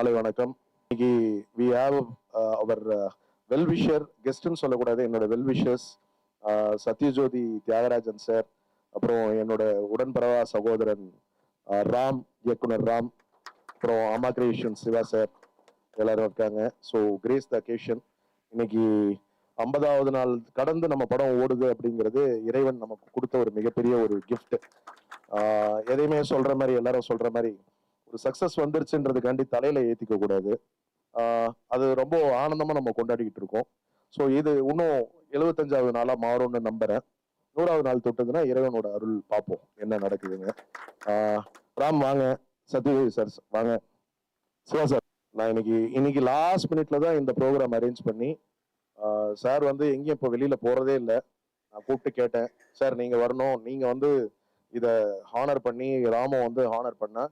மாலை வணக்கம். இன்னைக்கு வி ஹாவ் அவர் வெல்விஷர் கெஸ்ட்னு சொல்லக்கூடாது, என்னோட வெல்விஷர்ஸ் சத்யஜோதி தியாகராஜன் சார், அப்புறம் என்னோட உடன்பிறவா சகோதரன் ராம், இயக்குனர் ராம், அப்புறம் அம்மா கிரியேஷன் சிவா சார் எல்லாரும் இருக்காங்க. ஸோ கிரேஸ் த அகேஷன். இன்னைக்கு 50வது நாள் கடந்து நம்ம படம் ஓடுது அப்படிங்கிறது இறைவன் நமக்கு கொடுத்த ஒரு மிகப்பெரிய ஒரு கிஃப்ட். எதையுமே சொல்ற மாதிரி எல்லாரும் சொல்ற மாதிரி ஒரு சக்சஸ் வந்துருச்சுன்றதுக்காண்டி தலையில ஏத்திக்க கூடாது. அது ரொம்ப ஆனந்தமா நம்ம கொண்டாடிக்கிட்டு இருக்கோம். ஸோ இது இன்னும் 75வது நாளா மாறும்னு நம்புறேன். 100வது நாள் தொட்டதுன்னா இறைவனோட அருள் பார்ப்போம் என்ன நடக்குதுங்க. ராம் வாங்க, சத்யஜோதி சார் வாங்க, சிவா சார். நான் இன்னைக்கு லாஸ்ட் மினிட்ல தான் இந்த ப்ரோக்ராம் அரேஞ்ச் பண்ணி சார் வந்து எங்கேயும் இப்போ வெளியில போறதே இல்லை. நான் கூப்பிட்டு கேட்டேன், சார் நீங்க வரணும், நீங்க வந்து இதை ஹானர் பண்ணி ராம வந்து ஹானர் பண்ணா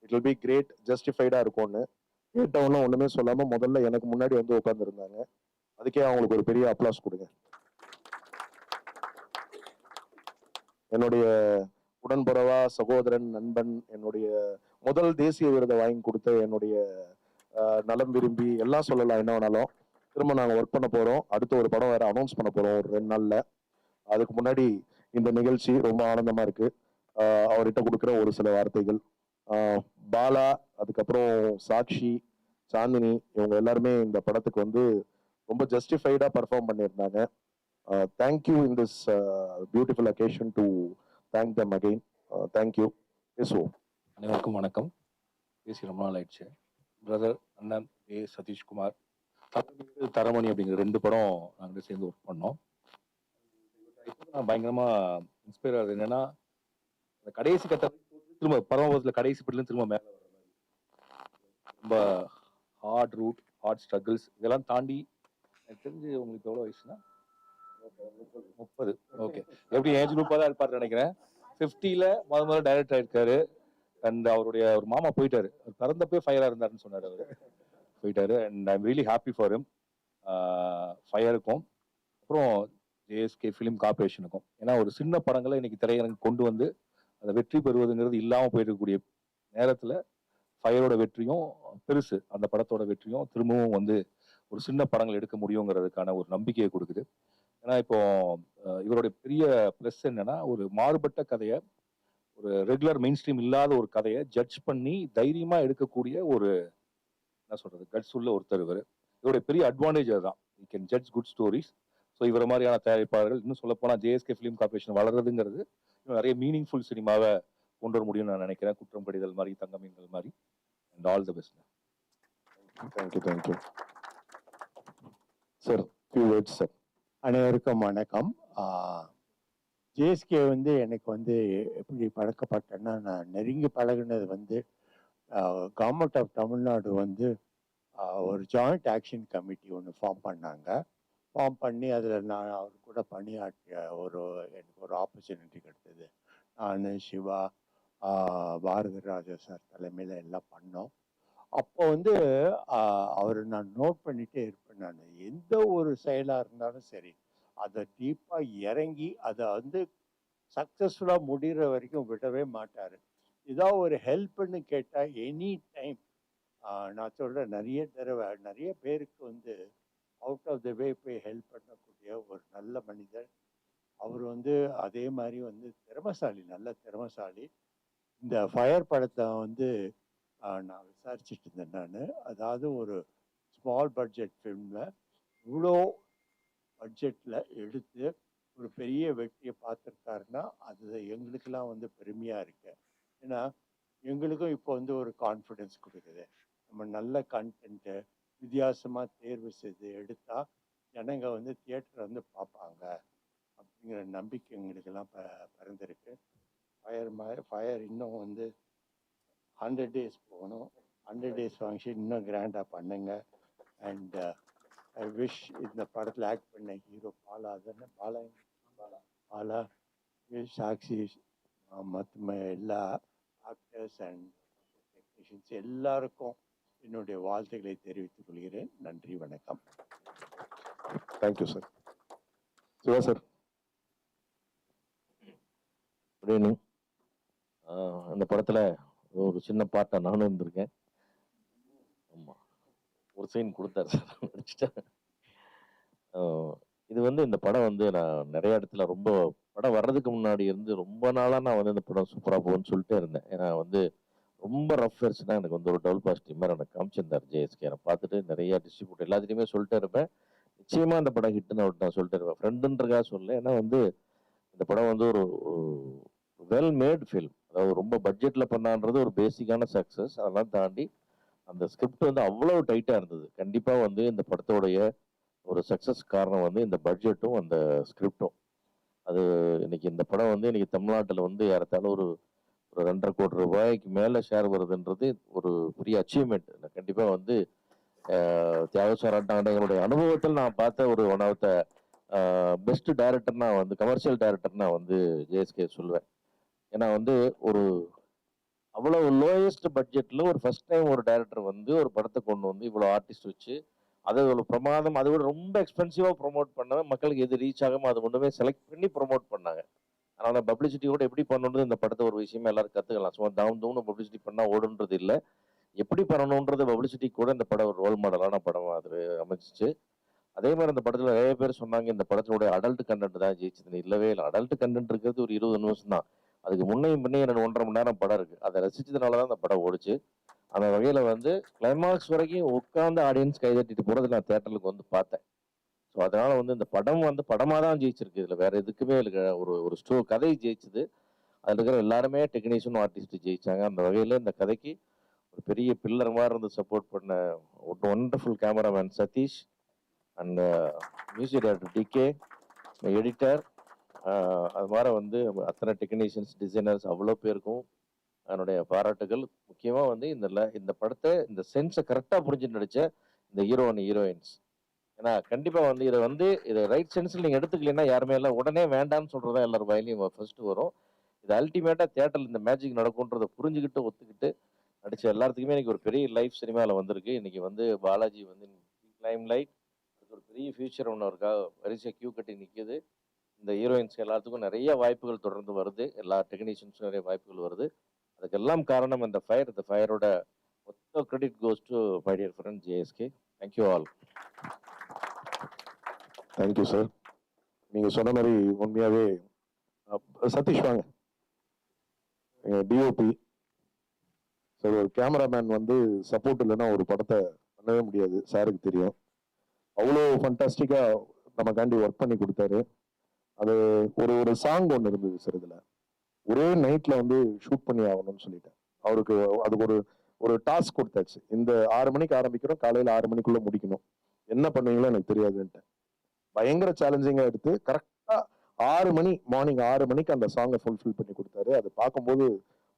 இட் வில் பி கிரேட், ஜஸ்டிஃபைடா இருக்கும்னு. கேட்டவனும் ஒண்ணுமே சொல்லாம முதல்ல எனக்கு முன்னாடி வந்து உட்கார்ந்து இருந்தாங்க. அதுக்கே அவங்களுக்கு ஒரு பெரிய அப்ளாஸ் கொடுங்க. என்னுடைய உடன்புறவா சகோதரன், நண்பன், என்னுடைய முதல் தேசிய விருதை வாங்கி கொடுத்த என்னுடைய நலம் விரும்பி எல்லாம் சொல்லலாம், என்ன வேணாலும். திரும்ப நாங்கள் ஒர்க் பண்ண போறோம். அடுத்த ஒரு படம் வேற அனௌன்ஸ் பண்ண போறோம் ஒரு 2 நாள்ல. அதுக்கு முன்னாடி இந்த நிகழ்ச்சி ரொம்ப ஆனந்தமா இருக்கு. அவர்கிட்ட கொடுக்குற ஒரு சில வார்த்தைகள். பாலா, அதுக்கப்புறம் சாக்ஷி, சாந்தினி, இவங்க எல்லாருமே இந்த படத்துக்கு வந்து ரொம்ப ஜஸ்டிஃபைடா பர்ஃபார்ம் பண்ணியிருந்தாங்க. Thank you in this beautiful occasion to thank them again. Thank you. பேசுவோம். அனைவருக்கும் வணக்கம். பேசி ரொம்ப நாள் ஆயிடுச்சு. பிரதர் அண்ணன் சதீஷ்குமார், தரமணி அப்படிங்கிற 2 படம் நாங்கள் சேர்ந்து ஒர்க் பண்ணோம். நான் பயங்கரமா இன்ஸ்பயர் ஆகுது. என்னன்னா அந்த கடைசி கட்டம் திரும்ப பரமபதத்தில் கடைசி பட்டிலும் திரும்ப மேலே வர மாதிரி ரொம்ப ஹார்ட் ரூட், ஹார்ட் ஸ்ட்ரகிள்ஸ் இதெல்லாம் தாண்டி எனக்கு தெரிஞ்சு உங்களுக்கு எவ்வளோ வயசுனா 30. ஓகே, எப்படி ஏஜ் குரூப்பாக தான் இருப்பார் நினைக்கிறேன். 50ல முதல்ல டைரக்டர் ஆயிருக்காரு. அண்ட் அவருடைய ஒரு மாமா போயிட்டாரு, பிறந்தப்பே ஃபயரா இருந்தாருன்னு சொன்னார். அவர் போயிட்டாரு. And I am really happy for him. ஃபயருக்கும் அப்புறம் ஜேஎஸ்கே ஃபிலிம் கார்பரேஷனுக்கும். ஏன்னா ஒரு சின்ன படங்களை இன்னைக்கு திரையரங்கு கொண்டு வந்து அதை வெற்றி பெறுவதுங்கிறது இல்லாமல் போயிருக்கக்கூடிய நேரத்தில் ஃபயரோட வெற்றியும் பெருசு, அந்த படத்தோட வெற்றியும் திரும்பவும் வந்து ஒரு சின்ன படங்கள் எடுக்க முடியுங்கிறதுக்கான ஒரு நம்பிக்கையை கொடுக்குது. ஏன்னா இப்போ இவருடைய பெரிய ப்ளஸ் என்னன்னா, ஒரு மாறுபட்ட கதையை, ஒரு ரெகுலர் மெயின் ஸ்ட்ரீம் இல்லாத ஒரு கதையை ஜட்ஜ் பண்ணி தைரியமா எடுக்கக்கூடிய ஒரு என்ன சொல்றது கட்ஸ் உள்ள ஒருத்தர் இவர். இவருடைய பெரிய அட்வான்டேஜ் அதுதான். You can judge good stories. So இவர மாதிரியான தயாரிப்பாளர்கள் இன்னும் சொல்ல போனால் ஜேஎஸ்கே ஃபிலிம் கார்பரேஷன் வளர்றதுங்கிறது இன்னும் நிறைய மீனிங்ஃபுல் சினிமாவை கொண்டு வர முடியும்னு நான் நினைக்கிறேன். குற்றம் கடிதல் மாதிரி, தங்க மீன்கள் மாதிரி. And all the best. Thank you sir. Few words sir. அனைவருக்கும் வணக்கம். ஜேஎஸ்கே வந்து எனக்கு வந்து எப்படி பழக்கப்பட்டேன்னா, நான் நெருங்கி பழகினது வந்து கவர்மெண்ட் ஆஃப் தமிழ்நாடு வந்து ஒரு ஜாயிண்ட் ஆக்ஷன் கமிட்டி ஒன்று ஃபார்ம் பண்ணாங்க. ஃபார்ம் பண்ணி அதில் நான் அவர் கூட பணியாற்றிய எனக்கு ஒரு ஆப்பர்ச்சுனிட்டி கிடைத்தது. நான், சிவா, பாரதிராஜா சார் தலைமையில் எல்லாம் பண்ணோம். அப்போ வந்து அவர் நான் நோட் பண்ணிகிட்டே இருப்பேன். நான் எந்த ஒரு செயலாக இருந்தாலும் சரி, அதை டீப்பாக இறங்கி அதை வந்து சக்ஸஸ்ஃபுல்லாக முடிகிற வரைக்கும் விடவே மாட்டார். ஏதாவது ஒரு ஹெல்ப்னு கேட்டால் எனி டைம், நான் சொல்கிறேன், நிறைய தடவை நிறைய பேருக்கு வந்து அவுட் ஆஃப் த வே போய் ஹெல்ப் பண்ணக்கூடிய ஒரு நல்ல மனிதர் அவர். வந்து அதே மாதிரி வந்து திறமைசாலி, நல்ல திறமைசாலி. இந்த ஃபயர் படத்தை வந்து நான் விசாரிச்சுட்டு இருந்தேன். நான் அதாவது ஒரு ஸ்மால் பட்ஜெட் ஃபிலிமில் இவ்வளோ பட்ஜெட்டில் எடுத்து ஒரு பெரிய வெற்றியை பார்த்துருக்காருன்னா அது எங்களுக்கெல்லாம் வந்து பெருமையாக இருக்கு. ஏன்னா எங்களுக்கும் இப்போ வந்து ஒரு கான்ஃபிடென்ஸ் கொடுக்குது. நம்ம நல்ல கண்டென்ட்டு வித்தியாசமாக தேர்வு செய்து எடுத்தால் ஜனங்க வந்து தியேட்டரை வந்து பார்ப்பாங்க அப்படிங்கிற நம்பிக்கை எங்களுக்கெல்லாம் பிறந்திருக்கு. ஃபயர் இன்னும் வந்து 100 days போகணும். 100 days ஃபங்க்ஷன் இன்னும் கிராண்டாக பண்ணுங்க. அண்ட் ஐ விஷ் இந்த படத்தில் ஆக்ட் பண்ண ஹீரோ பாலா தானே, பாலா, சாக்ஷி, மற்ற எல்லா ஆக்டர்ஸ் அண்ட் டெக்னீஷியன்ஸ் எல்லாருக்கும் என்னுடைய வாழ்த்துக்களை தெரிவித்துக் கொள்கிறேன். நன்றி, வணக்கம். Thank you sir. Siva sir. Good evening. அந்த படத்தில் ஒரு சின்ன பாட்டை நானும் இருந்திருக்கேன். ஆமா. ஒரு சீன் குடுத்தாரு சார். நடிச்சுட்டேன். அ இது வந்து இந்த படம் வந்து நான் நெறைய இடத்துல ரொம்ப படம் வர்றதுக்கு முன்னாடி இருந்து ரொம்ப நாளா நான் வந்து இந்த படம் சூப்பரா போகும்ன்னு சொல்லிட்டே இருந்தேன். ஏன்னா வந்து ரொம்ப ரஃப் வெர்ஷனா எனக்கு வந்து ஒரு டபுள் பாசிட்டிவ் மாரி எனக்கு காமிச்சிருந்தாரு ஜேஎஸ்கே. நான் பார்த்துட்டு நெறைய டிஸ்ட்ரிபியூட்டர் எல்லாத்துட்டயுமே சொல்லிட்டே இருப்பேன். நிச்சயமா இந்த படம் ஹிட்ன்னு அவர்ட்ட நான் சொல்லிட்டே இருப்பேன். ஃப்ரெண்டுன்றதுக்காக சொல்லல. ஏன்னா வந்து இந்த படம் வந்து ஒரு வெல் மேட் ஃபில்ம். அதாவது ரொம்ப பட்ஜெட்ல பண்ணான்றது ஒரு பேசிக்கான சக்சஸ். அதெல்லாம் தாண்டி அந்த ஸ்கிரிப்ட் வந்து அவ்வளவு டைட்டா இருந்தது. கண்டிப்பா வந்து இந்த படத்தோடைய ஒரு சக்சஸ் காரணம் வந்து இந்த பட்ஜெட்டும் அந்த ஸ்கிரிப்டும். அது இன்னைக்கு இந்த படம் வந்து இன்னைக்கு தமிழ்நாட்டுல வந்து ஏறத்தாழ ஒரு ஒரு 2,50,00,000 ரூபாய்க்கு மேல ஷேர் வருதுன்றது ஒரு பெரிய அச்சீவ்மெண்ட். நான் கண்டிப்பா வந்து தியாகு சாராட்டாண்ட என்னுடைய அனுபவத்தில் நான் பார்த்த ஒரு one of the best director நான் வந்து கமர்ஷியல் டைரக்டர் நான் வந்து ஜேஎஸ்கே சொல்லுவேன். ஏன்னா வந்து ஒரு அவ்வளவு லோயஸ்ட் பட்ஜெட்ல ஒரு ஃபர்ஸ்ட் டைம் ஒரு டைரக்டர் வந்து ஒரு படத்தை கொண்டு வந்து இவ்வளவு ஆர்டிஸ்ட் வச்சு அதை ஒரு பிரமாதம் அதை விட ரொம்ப எக்ஸ்பென்சிவா ப்ரொமோட் பண்ண மக்களுக்கு எது ரீச் ஆகாமோ அதை கொண்டு போய் செலக்ட் பண்ணி ப்ரொமோட் பண்ணாங்க. அதனால பப்ளிசிட்டி கூட எப்படி பண்ணணுன்றது இந்த படத்தை ஒரு விஷயமா எல்லாரும் கத்துக்கலாம். சும்மா டவுன் டவுன் பப்ளிசிட்டி பண்ணா ஓடுன்றது இல்லை. எப்படி பண்ணணுன்றது பப்ளிசிட்டி கூட இந்த படம் ஒரு ரோல் மாடலான படம் அது அமைச்சிச்சு. அதே மாதிரி அந்த படத்துல நிறைய பேர் சொன்னாங்க இந்த படத்தினுடைய அடல்ட் கண்டென்ட் தான் ஜெயிச்சதுன்னு. இல்லவே இல்லை. அடல்ட் கண்டென்ட் இருக்கிறது ஒரு 20 நிமிஷம் தான். அதுக்கு முன்னையும் பின்னே எனக்கு 1.5 மணி நேரம் படம் இருக்கு. அதை ரசிச்சதுனால தான் அந்த படம் ஓடிச்சு. அந்த வகையில வந்து கிளைமாக்ஸ் வரைக்கும் உட்கார்ந்து ஆடியன்ஸ் கைதட்டிட்டு போறது நான் தியேட்டருக்கு வந்து பார்த்தேன். ஸோ அதனால வந்து இந்த படம் வந்து படமா தான் ஜெயிச்சிருக்கு. இதுல வேற எதுக்குமே இல்லை. ஒரு ஒரு கதை ஜெயிச்சது. அதுல இருக்கிற எல்லாருமே டெக்னீஷியன் ஆர்டிஸ்ட் ஜெயிச்சாங்க. அந்த வகையில இந்த கதைக்கு ஒரு பெரிய பில்லர் மாதிரி இருந்து சப்போர்ட் பண்ண ஒரு wonderful cameraman Sathish and music director DK, editor, அது மாதிரி வந்து அத்தனை டெக்னீஷியன்ஸ் டிசைனர்ஸ் அவ்வளோ பேருக்கும் என்னுடைய பாராட்டுகள். முக்கியமாக வந்து இந்த படத்தை இந்த சென்ஸை கரெக்டாக புரிஞ்சு நடிச்ச இந்த ஹீரோ அண்ட் ஹீரோயின்ஸ். ஏன்னா கண்டிப்பாக வந்து இதை ரைட் சென்ஸில் நீங்கள் எடுத்துக்கலைன்னா யாருமே இல்லை உடனே வேண்டாம்னு சொல்கிறதா எல்லாரும் வயலையும் ஃபர்ஸ்ட் வரும். இது அல்டிமேட்டாக தியேட்டரில் இந்த மேஜிக் நடக்கும்ன்றதை புரிஞ்சுக்கிட்டு ஒத்துக்கிட்டு நடிச்ச எல்லாத்துக்குமே இன்னைக்கு ஒரு பெரிய லைஃப் சினிமாவில் வந்திருக்கு. இன்னைக்கு வந்து பாலாஜி வந்து லைம் லைட் ஒரு பெரிய ஃபியூச்சர் ஒன்று இருக்கா வரிசை கியூ கட்டி நிற்கிது. இந்த ஹீரோயின்ஸ் எல்லாத்துக்கும் நிறைய வாய்ப்புகள் தொடர்ந்து வருது. எல்லா டெக்னீஷியன்ஸும் நிறைய வாய்ப்புகள் வருது. அதுக்கெல்லாம் காரணம் இந்த ஃபயரோட மொத்த credit goes to my dear friend JSK. Thank you all. Thank you sir. நீங்க சொன்ன மாதிரி உண்மையாவே சதீஷ் வாங்க டிஓபி சார். ஒரு கேமராமேன் வந்து சப்போர்ட் இல்லைன்னா ஒரு படத்தை பண்ணவே முடியாது. சாருக்கு தெரியும். அவ்வளோ ஃபண்டாஸ்டிக்கா நமக்காண்டி ஒர்க் பண்ணி கொடுத்தாரு. அது ஒரு சாங் ஒன்று இருந்தது சார். இதுல ஒரே நைட்ல வந்து ஷூட் பண்ணி ஆகணும்னு சொல்லிட்டேன். அவருக்கு அதுக்கு ஒரு டாஸ்க் கொடுத்தாச்சு. இந்த 6 மணிக்கு ஆரம்பிக்கிறோம், காலையில 6 மணிக்குள்ள முடிக்கணும். என்ன பண்ணுவீங்களோ எனக்கு தெரியாதுன்ட்டு பயங்கர சேலஞ்சிங்கா எடுத்து கரெக்டா 6 மணி மார்னிங் 6 மணிக்கு அந்த சாங்கை ஃபுல்ஃபில் பண்ணி கொடுத்தாரு. அது பார்க்கும்போது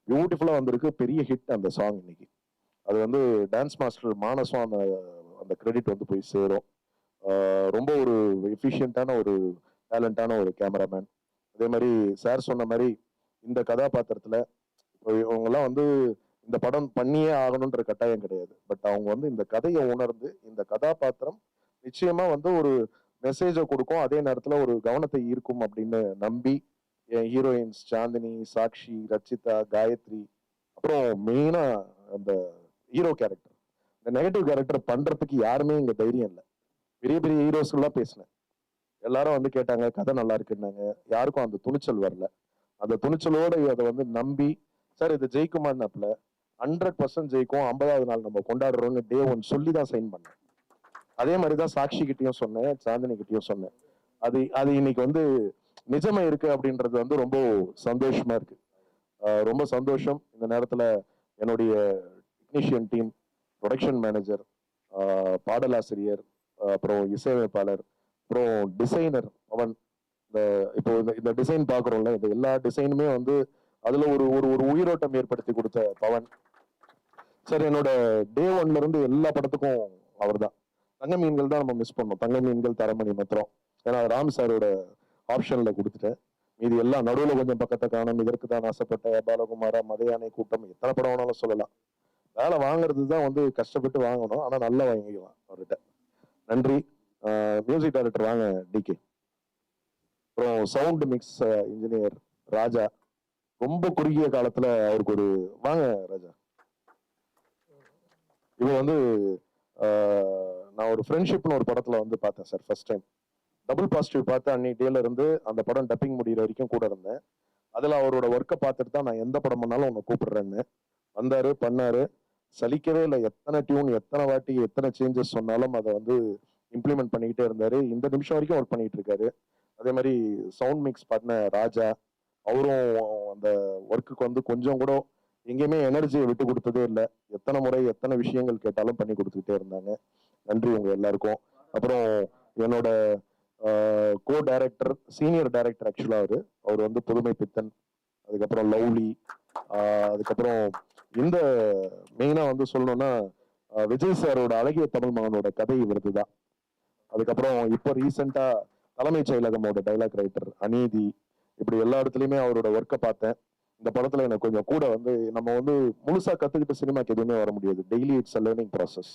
பியூட்டிஃபுல்லா வந்திருக்கு. பெரிய ஹிட் அந்த சாங் இன்னைக்கு. அது வந்து டான்ஸ் மாஸ்டர் மானஸும் அந்த அந்த கிரெடிட் வந்து போய் சேரும். ரொம்ப ஒரு எஃபிஷியன்டான ஒரு டேலண்டான ஒரு கேமராமேன். அதே மாதிரி சார் சொன்ன மாதிரி இந்த கதாபாத்திரத்துல இப்போ இவங்கெல்லாம் வந்து இந்த படம் பண்ணியே ஆகணுன்ற கட்டாயம் கிடையாது. பட் அவங்க வந்து இந்த கதையை உணர்ந்து இந்த கதாபாத்திரம் நிச்சயமா வந்து ஒரு மெசேஜை கொடுக்கும், அதே நேரத்துல ஒரு கவனத்தை ஈர்க்கும் அப்படின்னு நம்பி என் ஹீரோயின்ஸ் சாந்தினி, சாக்ஷி, ரச்சிதா, காயத்ரி, அப்புறம் மெயினா அந்த ஹீரோ கேரக்டர், இந்த நெகட்டிவ் கேரக்டர் பண்றதுக்கு யாருமே இங்க தைரியம் இல்லை. பெரிய பெரிய ஹீரோஸ்கெல்லாம் பேசினேன். எல்லாரும் வந்து கேட்டாங்க, கதை நல்லா இருக்குன்னாங்க. யாருக்கும் அந்த துணிச்சல் வரல. அந்த துணிச்சலோட அதை வந்து நம்பி சார் இது ஜெயிக்குமான்னாப்புல 100% ஜெயிக்கும், 50வது நாள் நம்ம கொண்டாடுறோம்னு டே 1 சொல்லி தான் சைன் பண்ணேன். அதே மாதிரிதான் சாக்ஷி கிட்டயும் சொன்னேன், சாந்தினி கிட்டயும் சொன்னேன். அது அது இன்னைக்கு வந்து நிஜமா இருக்கு அப்படின்றது வந்து ரொம்ப சந்தோஷமா இருக்கு. ரொம்ப சந்தோஷம். இந்த நேரத்துல என்னுடைய டெக்னீஷியன் டீம், ப்ரொடக்ஷன் மேனேஜர், பாடலாசிரியர், அப்புறம் இசையமைப்பாளர், அப்புறம் டிசைனர் அவன், இந்த இப்போ இந்த டிசைன் பாக்குறோம்ல, இந்த எல்லா டிசைனுமே வந்து அதுல ஒரு ஒரு ஒரு உயிரோட்டம் ஏற்படுத்தி கொடுத்த பவன் சார். என்னோட டே 1ல இருந்து எல்லா படத்துக்கும் அவர் தான். தங்க மீன்கள் தான் நம்ம மிஸ் பண்ணோம். தங்க மீன்கள், தரமணி மாத்திரம். ஏன்னா ராம் சாரோட ஆப்ஷன்ல கொடுத்துட்டேன். மீதி எல்லாம் நடுவில் கொஞ்சம் பக்கத்தை காணும், இதற்கு தான் ஆசைப்பட்ட, பாலகுமாரா, மதையானை கூட்டம், எத்தனை படம் வேணாலும் சொல்லலாம். வேலை வாங்குறது தான் வந்து கஷ்டப்பட்டு வாங்கணும், ஆனா நல்லா வாங்கிக்கலாம் அவர்கிட்ட. நன்றி. மியூசிக் டைரக்டர் வாங்க டிகே. அப்புறம் சவுண்ட் மிக்ஸ் இன்ஜினியர் ராஜா. ரொம்ப குறுகிய காலத்துல அவருக்கு ஒரு வாங்க ராஜா. இவன் வந்து நான் ஒரு ஃப்ரெண்ட்ஷிப்னு ஒரு படத்துல வந்து பார்த்தேன் sir first time. Double positive பார்த்து அன்னைக்கு டேல இருந்து அந்த படம் டப்பிங் முடிகிற வரைக்கும் கூட இருந்தேன். அதுல அவரோட ஒர்க்கை பார்த்துட்டு தான் நான் எந்த படம் பண்ணாலும் உன்னை கூப்பிடுறேன்னு வந்தாரு, பண்ணாரு. சலிக்கவே இல்லை. எத்தனை டியூன், எத்தனை வாட்டி, எத்தனை சேஞ்சஸ் சொன்னாலும் அதை வந்து இம்ப்ளிமெண்ட் பண்ணிக்கிட்டே இருந்தாரு. இந்த நிமிஷம் வரைக்கும் ஒர்க் பண்ணிட்டு இருக்காரு. அதே மாதிரி சவுண்ட் மிக்ஸ் பண்ண ராஜா, அவரும் அந்த ஒர்க்குக்கு வந்து கொஞ்சம் கூட எங்கேயுமே எனர்ஜியை விட்டு கொடுத்ததே இல்லை. எத்தனை முறை எத்தனை விஷயங்கள் கேட்டாலும் பண்ணி கொடுத்துக்கிட்டே இருந்தாங்க. நன்றி உங்க எல்லாருக்கும். அப்புறம் என்னோட கோ டைரக்டர், சீனியர் டைரக்டர் ஆக்சுவலா அவர் வந்து புதுமை பித்தன், அதுக்கப்புறம் லவ்லி, அதுக்கப்புறம் இந்த மெயினா வந்து சொல்லணும்னா விஜய் சாரோட அழகிய தமிழ் மகனோட கதை இவரது தான். அதுக்கப்புறம் இப்போ ரீசெண்டா தலைமைச் செயலகமோட டைலாக் ரைட்டர் அநீதி, இப்படி எல்லா இடத்துலயுமே அவரோட ஒர்க்கை பார்த்தேன். இந்த படத்துல எனக்கு கொஞ்சம் கூட வந்து நம்ம வந்து முழுசா கத்துக்கிட்டு சினிமாக்கு எதுவுமே வர முடியாது. Daily it's a learning process.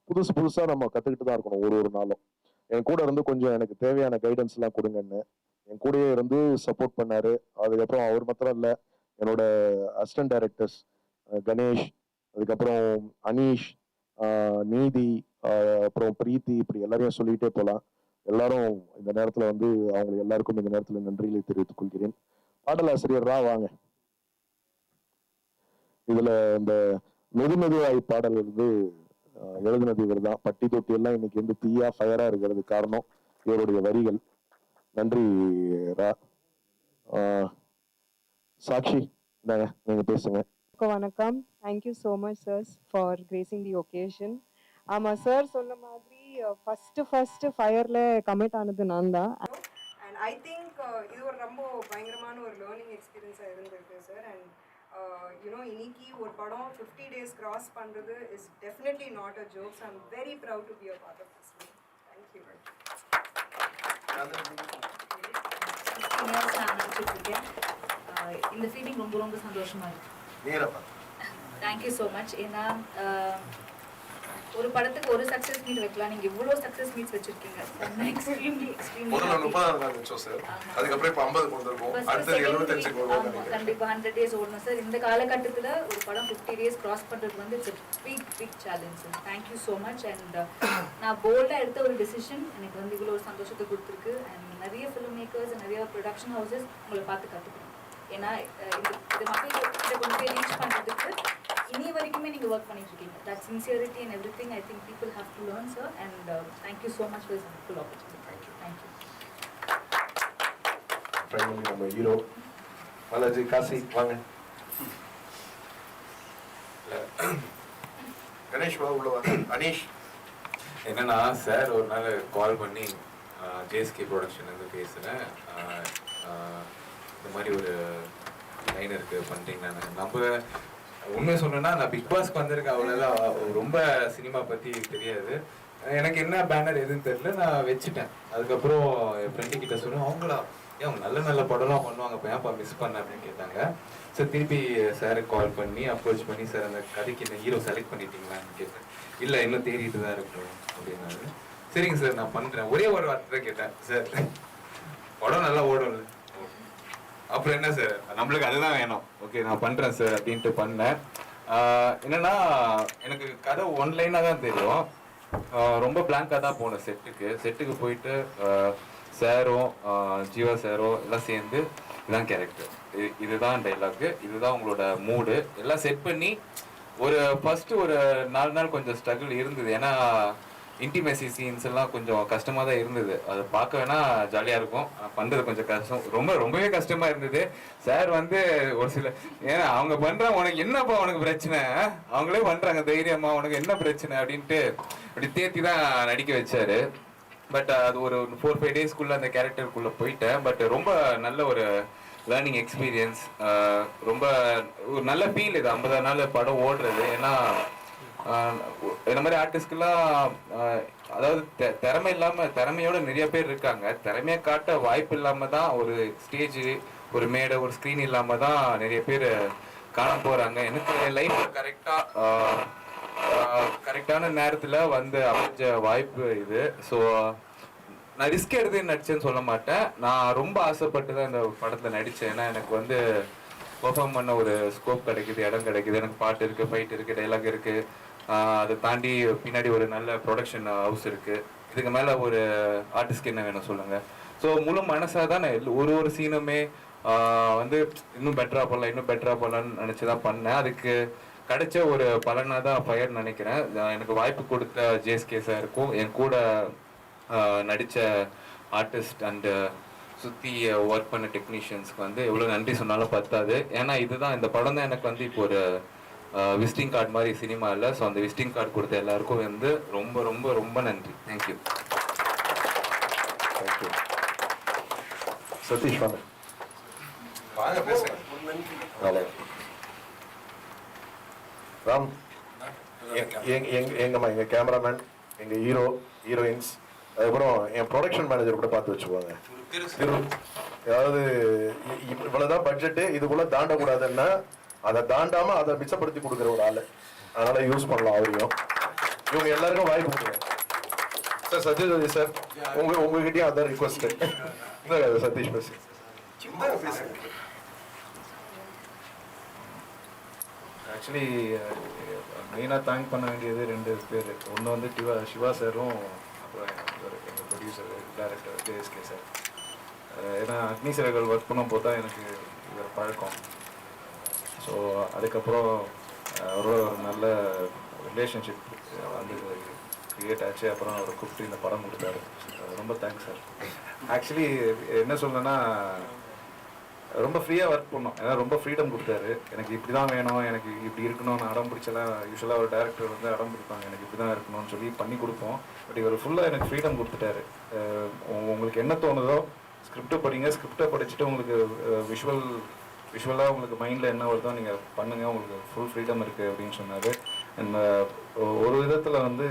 புதுசு புதுசா நம்ம கத்துக்கிட்டு தான் இருக்கணும் ஒரு நாளும். என் கூட இருந்து கொஞ்சம் எனக்கு தேவையான கைடன்ஸ் எல்லாம் கொடுங்கன்னு என் கூடயே இருந்து சப்போர்ட் பண்ணாரு. அதுக்கப்புறம் அவர் மாத்திரம் இல்ல, என்னோட அசிஸ்டன்ட் டைரக்டர்ஸ் கணேஷ், அதுக்கப்புறம் அனீஷ், நீதி, அப்புறம் பிரீத்தி, இப்படி எல்லாரையும் சொல்லிட்டே போலாம். எல்லாரும் இந்த நேரத்துல வந்து அவங்க எல்லாருக்கும் இந்த நேரத்துல நன்றிகளை தெரிவித்துக் கொள்கிறேன். பாடலாசிரியர் வாங்க. இதுல இந்த மெதுமெதுவாய் பாடல் வந்து எழுதினது இவர் தான். பட்டி தொட்டி எல்லாம் இன்னைக்கு வந்து தீயா ஃபயரா இருக்கிறது காரணம் இவருடைய வரிகள். நன்றி ரா. சாக்ஷி, இந்தாங்க நீங்க பேசுங்க. வணக்கம். Thank you so much sir for grazing the occasion. ஆமாம் சார் சொன்ன மாதிரி ஃபஸ்ட்டு ஃபயரில் கமிட் ஆனது நான் தான். அண்ட் ஐ திங்க் இது ஒரு ரொம்ப பயங்கரமான ஒரு லேர்னிங் எக்ஸ்பீரியன்ஸாக இருந்திருக்கு சார். அண்ட் யூனோ இன்னைக்கு ஒரு படம் 50 days கிராஸ் பண்ணுறது is definitely not a joke. So I am very proud to be a part of this. Thank you. இந்த ஃபீலிங் ரொம்ப ரொம்ப சந்தோஷமா இருக்கு. Thank you so much. ஏன்னா ஒரு படத்துக்கு ஒரு சக்ஸஸ் மீட் வைக்கலாம், நீங்க இவ்வளோ சக்ஸஸ் மீட்ஸ் வச்சிருக்கீங்க. கண்டிப்பா 100 days ஓடணும் சார். இந்த காலகட்டத்தில் ஒரு படம் 50 days கிராஸ் பண்றது வந்து it's big challenge. Thank you so much. And நான் போல்டாக எடுத்த ஒரு டெசிஷன் எனக்கு வந்து இவ்வளோ ஒரு சந்தோஷத்தை கொடுத்துருக்கு. அண்ட் நிறைய ஃபிலிம் மேக்கர்ஸ், நிறைய ப்ரொடக்ஷன் ஹவுசஸ் உங்களை பார்த்து கற்றுக்கணும். ஏன்னா இது மக்கள்கிட்ட கொண்டு போய் ரீச் பண்ணுறதுக்கு இனி வரைக்குமே நீங்கள் ஒர்க் பண்ணிட்டு இருக்கீங்க. That sincerity and every thing I think people have to learn sir. And thank you so much for this full opportunity. Thank you. Finally நம்ம ஹீரோ பாலாஜி காசி வாங்க. கணேஷ் வா உள்ள வா. அனீஷ் என்னன்னா சார் ஒரு நாள் கால் பண்ணி ஜேஎஸ்கே ப்ரொடக்ஷன்லேருந்து பேசுகிறேன், இந்த மாதிரி ஒரு லைன் இருக்குது பண்ணுறீங்கன்னு. நம்ம உண்மையை சொன்னேன்னா நான் பிக் பாஸ்க்கு வந்திருக்கேன், அவ்வளோதான். ரொம்ப சினிமா பற்றி தெரியாது எனக்கு, என்ன பேனர் எதுன்னு தெரியல, நான் வச்சுட்டேன். அதுக்கப்புறம் என் ஃப்ரெண்டு கிட்ட சொன்னேன், அவங்களா ஏன் அவங்க நல்ல நல்ல படம்லாம் பண்ணுவாங்க, இப்போ ஏன்ப்பா மிஸ் பண்ண அப்படின்னு கேட்டாங்க. சார் திருப்பி சாருக்கு கால் பண்ணி அப்ரோச் பண்ணி, சார் அந்த கதைக்கு இந்த ஹீரோ செலக்ட் பண்ணிட்டீங்களான்னு கேட்டேன். இல்லை இன்னும் தேடிட்டு தான் இருக்கணும் அப்படின்னாரு. சரிங்க சார் நான் பண்ணுறேன். ஒரே ஒரு வார்த்தை தான் கேட்டேன், சார் படம் நல்லா ஓடும். அப்புறம் என்ன சார் நம்மளுக்கு அதுதான் வேணும், ஓகே நான் பண்ணுறேன் சார் அப்படின்ட்டு பண்ணேன். என்னன்னா எனக்கு கதை ஒன்லைனாக தான் தெரியும். ரொம்ப பிளாங்காக தான் போனேன் செட்டுக்கு போயிட்டு சாரும் ஜீவா சாரும் எல்லாம் சேர்ந்து இதுதான் கேரக்டர், இதுதான் டைலாக்கு, இதுதான் உங்களோட மூடு எல்லாம் செட் பண்ணி ஒரு ஃபர்ஸ்ட் ஒரு 4 நாள் கொஞ்சம் ஸ்ட்ரகிள் இருந்தது. ஏன்னா இன்டிமேசி சீன்ஸ் எல்லாம் கொஞ்சம் கஷ்டமாக தான் இருந்தது. அதை பார்க்க வேணா ஜாலியாக இருக்கும், பண்ணுறது கொஞ்சம் கஷ்டம், ரொம்பவே கஷ்டமாக இருந்தது. சார் வந்து ஒரு சில ஏன்னா அவங்க பண்ணுறாங்க, உனக்கு என்னப்பா உனக்கு பிரச்சனை, அவங்களே பண்ணுறாங்க தைரியமா, உனக்கு என்ன பிரச்சனை அப்படின்ட்டு அப்படி தேத்தி தான் நடிக்க வச்சாரு. பட் அது ஒரு 4-5 டேஸ்க்குள்ளே அந்த கேரக்டருக்குள்ளே போயிட்டேன். பட் ரொம்ப நல்ல ஒரு லேர்னிங் எக்ஸ்பீரியன்ஸ், ரொம்ப ஒரு நல்ல ஃபீல் இது 50 நாள் படம் ஓடுறது. ஏன்னா இந்த மாதிரி ஆர்டிஸ்ட்கெல்லாம் அதாவது திறமையோட நிறைய பேர் இருக்காங்க, திறமையை காட்ட வாய்ப்பு இல்லாம தான் ஒரு ஸ்டேஜ், ஒரு மேடை, ஒரு ஸ்க்ரீன் இல்லாம தான் நிறைய பேர் காண போறாங்க. எனக்கு லைஃப்ல கரெக்டான நேரத்துல வந்து அமைஞ்ச வாய்ப்பு இது. ஸோ நான் ரிஸ்க் எடுத்து நடிச்சேன்னு சொல்ல மாட்டேன், நான் ரொம்ப ஆசைப்பட்டு தான் இந்த படத்துல நடிச்சேன். ஏன்னா எனக்கு வந்து பெர்ஃபார்ம் பண்ண ஒரு ஸ்கோப் கிடைக்குது, இடம் கிடைக்குது, எனக்கு பாட்டு இருக்கு, ஃபைட் இருக்கு, டைலாக் இருக்கு, அதை தாண்டி பின்னாடி ஒரு நல்ல ப்ரொடக்ஷன் ஹவுஸ் இருக்குது. இதுக்கு மேலே ஒரு ஆர்டிஸ்ட்க்கு என்ன வேணும் சொல்லுங்கள். ஸோ முழு மனசாக தான் நான் ஒரு சீனுமே வந்து இன்னும் பெட்டராக போடலான்னு நினச்சி தான் பண்ணேன். அதுக்கு கிடைச்ச ஒரு பலனாக தான் ஃபயர் நினைக்கிறேன். எனக்கு வாய்ப்பு கொடுத்த ஜேஎஸ்கே சாருக்கும் என் கூட நடித்த ஆர்டிஸ்ட் அண்டு சுற்றி ஒர்க் பண்ண டெக்னீஷியன்ஸ்க்கு வந்து எவ்வளோ நன்றி சொன்னாலும் பத்தாது. ஏன்னா இதுதான் இந்த படம் தான் எனக்கு வந்து இப்போ ஒரு விசிட்டிங் கார்டு மாதிரி சினிமா இல்லை. ஸோ அந்த விசிட்டிங் கார்டு கொடுத்த எல்லாருக்கும் வந்து ரொம்ப ரொம்ப ரொம்ப நன்றி. தேங்க்யூ. தேங்க்யூ. சதீஷ் வாங்க. ராம், எங்கம்மா எங்க கேமராமேன், எங்க ஹீரோ ஹீரோயின்ஸ், அதுக்கப்புறம் என் ப்ரொடக்ஷன் மேனேஜர் கூட பார்த்து வச்சுக்குவாங்க. அதாவது இவ்வளவுதான் பட்ஜெட்டு, இதுக்குள்ள தாண்டக்கூடாதுன்னா அதை தாண்டாம அதை மிச்சப்படுத்தி கொடுக்குற ஒரு ஆளு. அதனால யூஸ் பண்ணலாம் அவரையும். இவங்க எல்லாருக்கும் வாய்ப்பு கொடுங்க சார். சத்யஜோதி சார், உங்ககிட்டயும் அதான் ரிக்வஸ்ட். சதீஷ் பேசு. ஆக்சுவலி மெயினாக தேங்க் பண்ண வேண்டியது 2 பேர். ஒன்று வந்து சிவா சாரும், அப்புறம் எங்கள் ப்ரொடியூசர் டைரக்டர் ஜேஎஸ்கே சார். ஏன்னா அக்னி சிறகுகள் ஒர்க் பண்ணும் போது தான் எனக்கு இவர் பழக்கம். ஸோ அதுக்கப்புறம் ஒரு நல்ல ரிலேஷன்ஷிப் வந்து க்ரியேட் ஆச்சு. அப்புறம் அவர் கூப்பிட்டு இந்த படம் கொடுத்தாரு. ரொம்ப தேங்க்ஸ் சார். ஆக்சுவலி என்ன சொல்லணும்னா, ரொம்ப ஃப்ரீயாக ஒர்க் பண்ணோம். ஏன்னா ரொம்ப ஃப்ரீடம் கொடுத்தாரு. எனக்கு இப்படி தான் வேணும், எனக்கு இப்படி இருக்கணும்னு அடம் பிடிச்சலாம். யூஸ்வலாக ஒரு டேரக்டர் வந்து அடம் பிடிப்பாங்க, எனக்கு இப்படி தான் இருக்கணும்னு சொல்லி பண்ணி கொடுப்போம். பட் இவர் ஃபுல்லாக எனக்கு ஃப்ரீடம் கொடுத்துட்டாரு. உங்களுக்கு என்ன தோணுதோ ஸ்கிரிப்டை படிங்க, ஸ்கிரிப்டை படிச்சுட்டு உங்களுக்கு விஷுவலாக உங்களுக்கு மைண்டில் என்ன வருதோ நீங்கள் பண்ணுங்கள், உங்களுக்கு ஃபுல் ஃப்ரீடம் இருக்குது அப்படின்னு சொன்னார். அண்ட் ஒரு விதத்தில் வந்து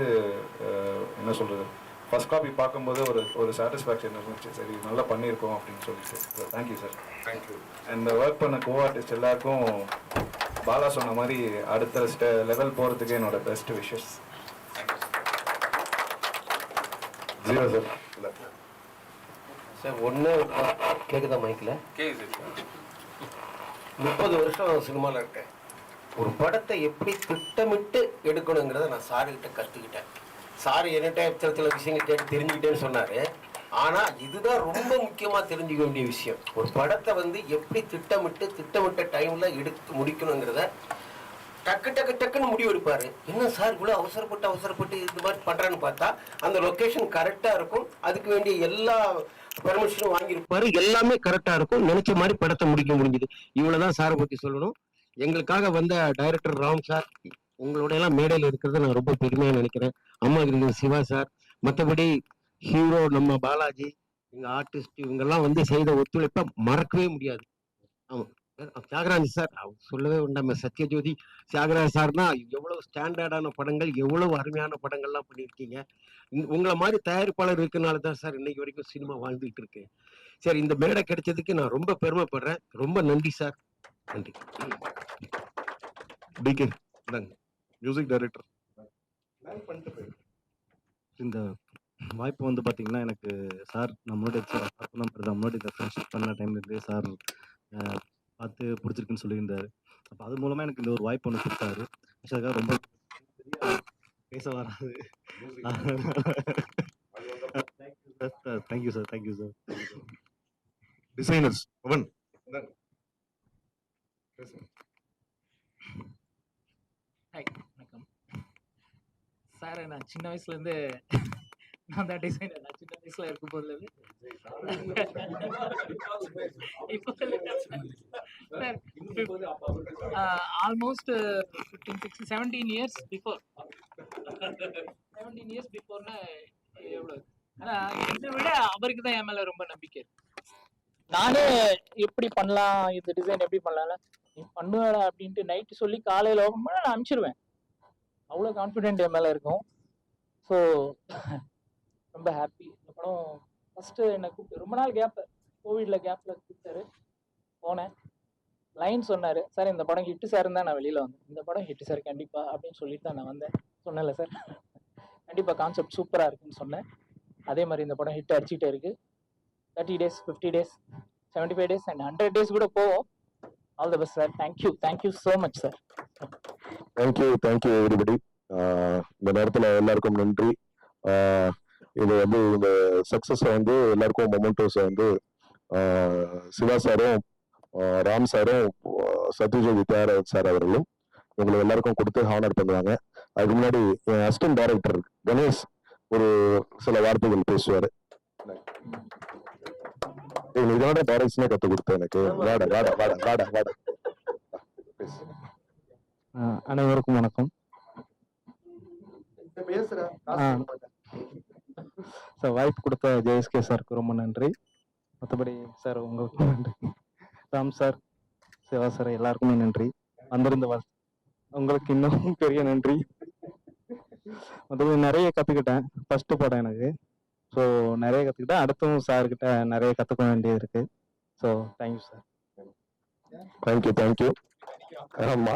என்ன சொல்கிறது, ஃபர்ஸ்ட் காப்பி பார்க்கும்போது ஒரு சாட்டிஸ்ஃபேக்ஷன் இருந்துச்சு. சரி நல்லா பண்ணியிருக்கோம் அப்படின்னு சொல்லிட்டு. Thank you sir. Thank you. And work பண்ண கோ ஆர்டிஸ்ட் எல்லாருக்கும் பாலா சொன்ன மாதிரி அடுத்த லெவல் போகிறதுக்கு என்னோட best wishes. Zero sir. Sir ஒன்று கேட்குதா மைக்கில்? 30 வருஷம் சினிமாவில் இருக்கேன். ஒரு படத்தை எப்படி திட்டமிட்டு எடுக்கணுங்கிறத நான் சாருக்கிட்ட கற்றுக்கிட்டேன். சார் என்கிட்ட சில விஷயங்கள் கேட்டு தெரிஞ்சுக்கிட்டேன்னு சொன்னார். ஆனால் இதுதான் ரொம்ப முக்கியமாக தெரிஞ்சுக்க வேண்டிய விஷயம். ஒரு படத்தை வந்து எப்படி திட்டமிட்ட டைமில் எடுத்து முடிக்கணுங்கிறத டக்குன்னு முடிவு எடுப்பார். என்ன சார் இவ்வளோ அவசரப்பட்டு இந்த மாதிரி பண்ணுறான்னு பார்த்தா அந்த லொக்கேஷன் கரெக்டாக இருக்கும். அதுக்கு வேண்டிய எல்லா பெர்மிஷனும் வாங்கியிருப்பாரு. எல்லாமே கரெக்டாக இருக்கும். நினைச்ச மாதிரி படத்தை முடிஞ்சுது. இவ்வளோதான் சாரை பற்றி சொல்லணும். எங்களுக்காக வந்த டைரக்டர் ராம் சார், உங்களோட எல்லாம் மேடையில் இருக்கிறத நான் ரொம்ப பெருமையாக நினைக்கிறேன். அம்மா சிவா சார், மற்றபடி ஹீரோ நம்ம பாலாஜி, எங்கள் ஆர்டிஸ்ட், இவங்கெல்லாம் வந்து செய்த ஒத்துழைப்பை மறக்கவே முடியாது. ஆமாம், தியாகராஜ் சார் சொல்லவே உண்டாம. சத்யஜோதி தியாகராஜ் சார்னா எவ்வளவு ஸ்டாண்டர்டான படங்கள், எவ்வளவு அருமையான படங்கள்லாம் பண்ணியிருக்கீங்க. உங்களை மாதிரி தயாரிப்பாளர் இருக்கனால தான் சார் இன்னைக்கு வரைக்கும் சினிமா வாழ்ந்துகிட்டு இருக்கு. சரி, இந்த மேடை கிடைச்சதுக்கு நான் ரொம்ப பெருமைப்படுறேன். ரொம்ப நன்றி சார். நன்றி. DK music director. இந்த வாய்ப்பு வந்து பார்த்தீங்கன்னா, எனக்கு சார் நம்மளோட இந்த ஃப்ரெண்ட்ஷிப் பண்ண டைம்லேருந்தே சார் பார்த்து பிடிச்சிருக்குன்னு சொல்லியிருந்தாரு. அப்போ அது மூலமாக எனக்கு இந்த ஒரு வாய்ப்பு ஒன்று கொடுத்தாரு. அதுக்காக ரொம்ப பேச வராது. Thank you sir. டிசைனர்ஸ் பவன். வணக்கம் சார். நான் சின்ன வயசுலேருந்து நான் தான் டிசைனர். நான் சின்ன வயசுல இருக்கும் போதுலேருந்து ஆல்மோஸ்ட் 17 இயர்ஸ் பிஃபோர்னா எவ்வளோ. ஆனால் என்னை விட அவருக்கு தான் என் மேலே ரொம்ப நம்பிக்கை இருக்கு. நானே எப்படி பண்ணலாம், இந்த டிசைன் எப்படி பண்ணலாம்ல நீ பண்ணுவேடா அப்படின்ட்டு நைட்டு சொல்லி காலையில் ஓப்பன் பண்ண நான் அனுப்பிச்சிடுவேன். அவ்வளோ கான்ஃபிடென்ட் என் மேலே இருக்கும். ஸோ ரொம்ப ஹாப்பி. இந்த படம் ஃபஸ்ட்டு என்னை கூப்பிட்டு ரொம்ப நாள் கோவிடில் கேப்பில் கூப்பிட்டாரு. போனேன், லைன் சொன்னார். சார் இந்த படம் ஹிட்டு சார் தான் நான் வெளியில் வந்தேன். இந்த படம் ஹிட்டு சார் கண்டிப்பாக அப்படின்னு சொல்லிட்டு தான் நான் வந்தேன். சொன்னேன்ல சார், கண்டிப்பாக கான்செப்ட் சூப்பராக இருக்குன்னு சொன்னேன். அதே மாதிரி இந்த படம் ஹிட் அடிச்சுட்டே இருக்குது. 30 days, 50 days, 75 days and 100 days கூட போவோம். All the best sir. Thank you so much sir. Thank you everybody. இந்த நேரத்துல எல்லாருக்கும் நன்றி. இது வந்து இந்த சக்சஸ் வந்து எல்லாருக்கும் மொமெண்டோஸை வந்து சிவா சாரும் ராம் சாரும் சத்யஜோதி தியாகராஜ் சார் அவர்களும் உங்களுக்கு எல்லாருக்கும் கொடுத்து ஹானர் பண்ணுவாங்க. அதுக்கு முன்னாடி என் அசிஸ்டன்ட் டைரக்டர் கணேஷ் ஒரு சில வார்த்தைகள் பேசுவாரு. இதோட டைரக்ஷனே கத்து கொடுத்தேன் எனக்கு. வாட வாட வாட வாட வாட அனைவருக்கும் வணக்கம். சார் வாய்ப்பு கொடுத்த ஜேஎஸ்கே சாருக்கு ரொம்ப நன்றி. மற்றபடி சார் உங்களுக்கு நன்றி. ராம் சார், சிவா சார் எல்லாருக்குமே நன்றி. வந்திருந்த உங்களுக்கு இன்னும் பெரிய நன்றி. மற்றபடி நிறைய கற்றுக்கிட்டேன். ஃபர்ஸ்ட் படம் எனக்கு. ஸோ நிறைய கற்றுக்கிட்டேன். அடுத்தும் சார்கிட்ட நிறைய கற்றுக்க வேண்டியது இருக்கு. So thank you sir. தேங்க்யூ. ஆமா.